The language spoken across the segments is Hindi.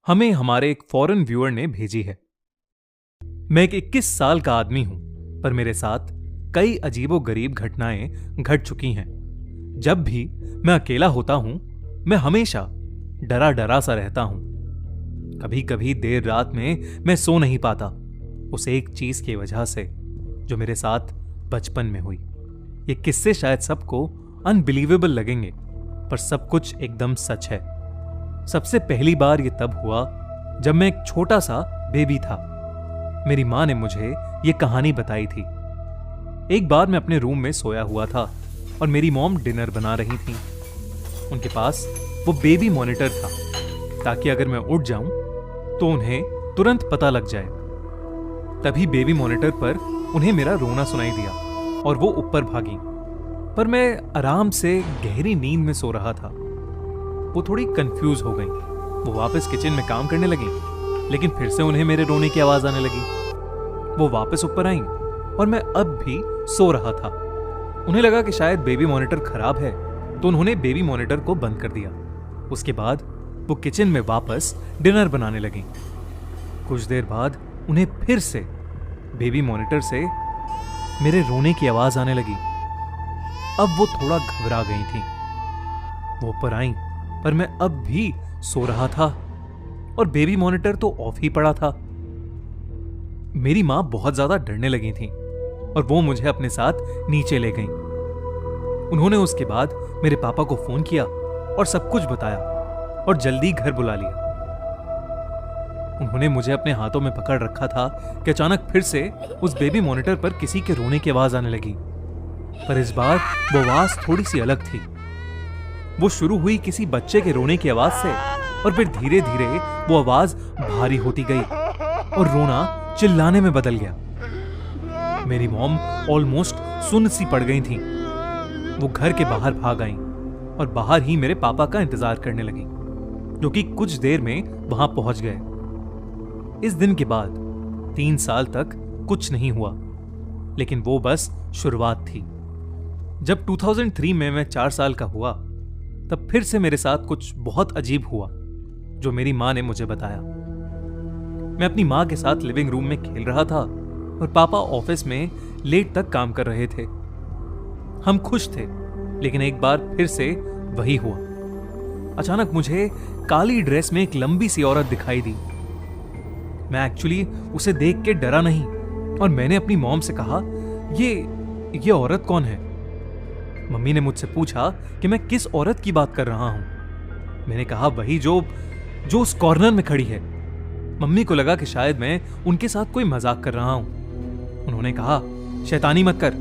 हमें हमारे एक फॉरेन व्यूअर ने भेजी है। मैं एक 21 साल का आदमी हूं, पर मेरे साथ कई अजीबोगरीब घटनाएं घट चुकी हैं। जब भी मैं अकेला होता हूं, मैं हमेशा डरा डरा सा रहता हूं। कभी कभी देर रात में मैं सो नहीं पाता, उस एक चीज की वजह से जो मेरे साथ बचपन में हुई। ये किस्से शायद सबको अनबिलीवेबल लगेंगे, पर सब कुछ एकदम सच है। सबसे पहली बार ये तब हुआ जब मैं एक छोटा सा बेबी था। मेरी मां ने मुझे ये कहानी बताई थी। एक बार मैं अपने रूम में सोया हुआ था और मेरी मॉम डिनर बना रही थी। उनके पास वो बेबी मॉनिटर था, ताकि अगर मैं उठ जाऊं तो उन्हें तुरंत पता लग जाए। तभी बेबी मॉनिटर पर उन्हें मेरा रोना सुनाई दिया और वो ऊपर भागी। पर मैं आराम से गहरी नींद में सो रहा था। वो थोड़ी कंफ्यूज हो गई। वो वापस किचन में काम करने लगी, लेकिन फिर से उन्हें मेरे रोने की आवाज आने लगी। वो वापस ऊपर आई और मैं अब भी सो रहा था। उन्हें लगा कि शायद बेबी मॉनिटर खराब है, तो उन्होंने बेबी मॉनिटर को बंद कर दिया। उसके बाद वो किचन में वापस डिनर बनाने लगी। कुछ देर बाद उन्हें फिर से बेबी मॉनिटर से मेरे रोने की आवाज आने लगी। अब वो थोड़ा घबरा गई थी। वो ऊपर आई, पर मैं अब भी सो रहा था और बेबी मॉनिटर तो ऑफ ही पड़ा था। मेरी मां बहुत ज्यादा डरने लगी थी और वो मुझे अपने साथ नीचे ले गई। उन्होंने उसके बाद मेरे पापा को फोन किया और सब कुछ बताया और जल्दी घर बुला लिया। उन्होंने मुझे अपने हाथों में पकड़ रखा था कि अचानक फिर से उस बेबी मॉनिटर पर किसी के रोने की आवाज आने लगी। पर इस बार वो आवाज थोड़ी सी अलग थी। वो शुरू हुई किसी बच्चे के रोने की आवाज से और फिर धीरे धीरे वो आवाज भारी होती गई और रोना चिल्लाने में बदल गया। मेरी मॉम ऑलमोस्ट सुन्न सी पड़ गई थी। वो घर के बाहर भाग आई और बाहर ही मेरे पापा का इंतजार करने लगी, जो कि कुछ देर में वहां पहुंच गए। इस दिन के बाद 3 साल तक कुछ नहीं हुआ, लेकिन वो बस शुरुआत थी। जब 2003 में मैं 4 साल का हुआ, तब फिर से मेरे साथ कुछ बहुत अजीब हुआ, जो मेरी मां ने मुझे बताया। मैं अपनी मां के साथ लिविंग रूम में खेल रहा था और पापा ऑफिस में लेट तक काम कर रहे थे। हम खुश थे, लेकिन एक बार फिर से वही हुआ। अचानक मुझे काली ड्रेस में एक लंबी सी औरत दिखाई दी। मैं एक्चुअली उसे देख के डरा नहीं और मैंने अपनी मॉम से कहा, ये औरत कौन है? मम्मी ने मुझसे पूछा कि मैं किस औरत की बात कर रहा हूं। मैंने कहा, वही जो उस कॉर्नर में खड़ी है। मम्मी को लगा कि शायद मैं उनके साथ कोई मजाक कर रहा हूं। उन्होंने कहा, शैतानी मत कर,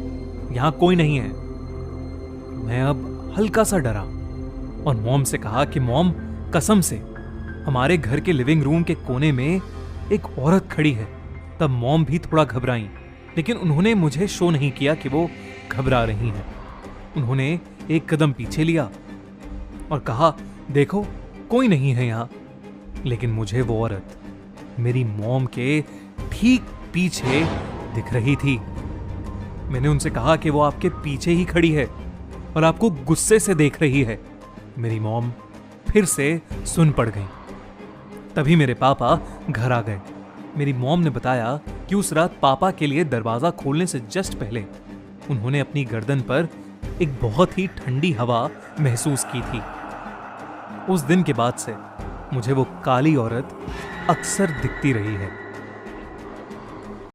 यहां कोई नहीं है। मैं अब हल्का सा डरा और मॉम से कहा कि मॉम, कसम से हमारे घर के लिविंग रूम के कोने में एक औरत खड़ी है। तब मॉम भी थोड़ा घबराई, लेकिन उन्होंने मुझे शो नहीं किया कि वो घबरा रही हैं। उन्होंने एक कदम पीछे लिया और कहा, देखो कोई नहीं है यहां। लेकिन मुझे वो औरत मेरी मॉम के ठीक पीछे दिख रही थी। मैंने उनसे कहा कि वो आपके पीछे ही खड़ी है और आपको गुस्से से देख रही है। मेरी मॉम फिर से सुन पड़ गई। तभी मेरे पापा घर आ गए। मेरी मॉम ने बताया कि उस रात पापा के लिए दरवाजा खोलने से जस्ट पहले उन्होंने अपनी गर्दन पर एक बहुत ही ठंडी हवा महसूस की थी। उस दिन के बाद से मुझे वो काली औरत अक्सर दिखती रही है।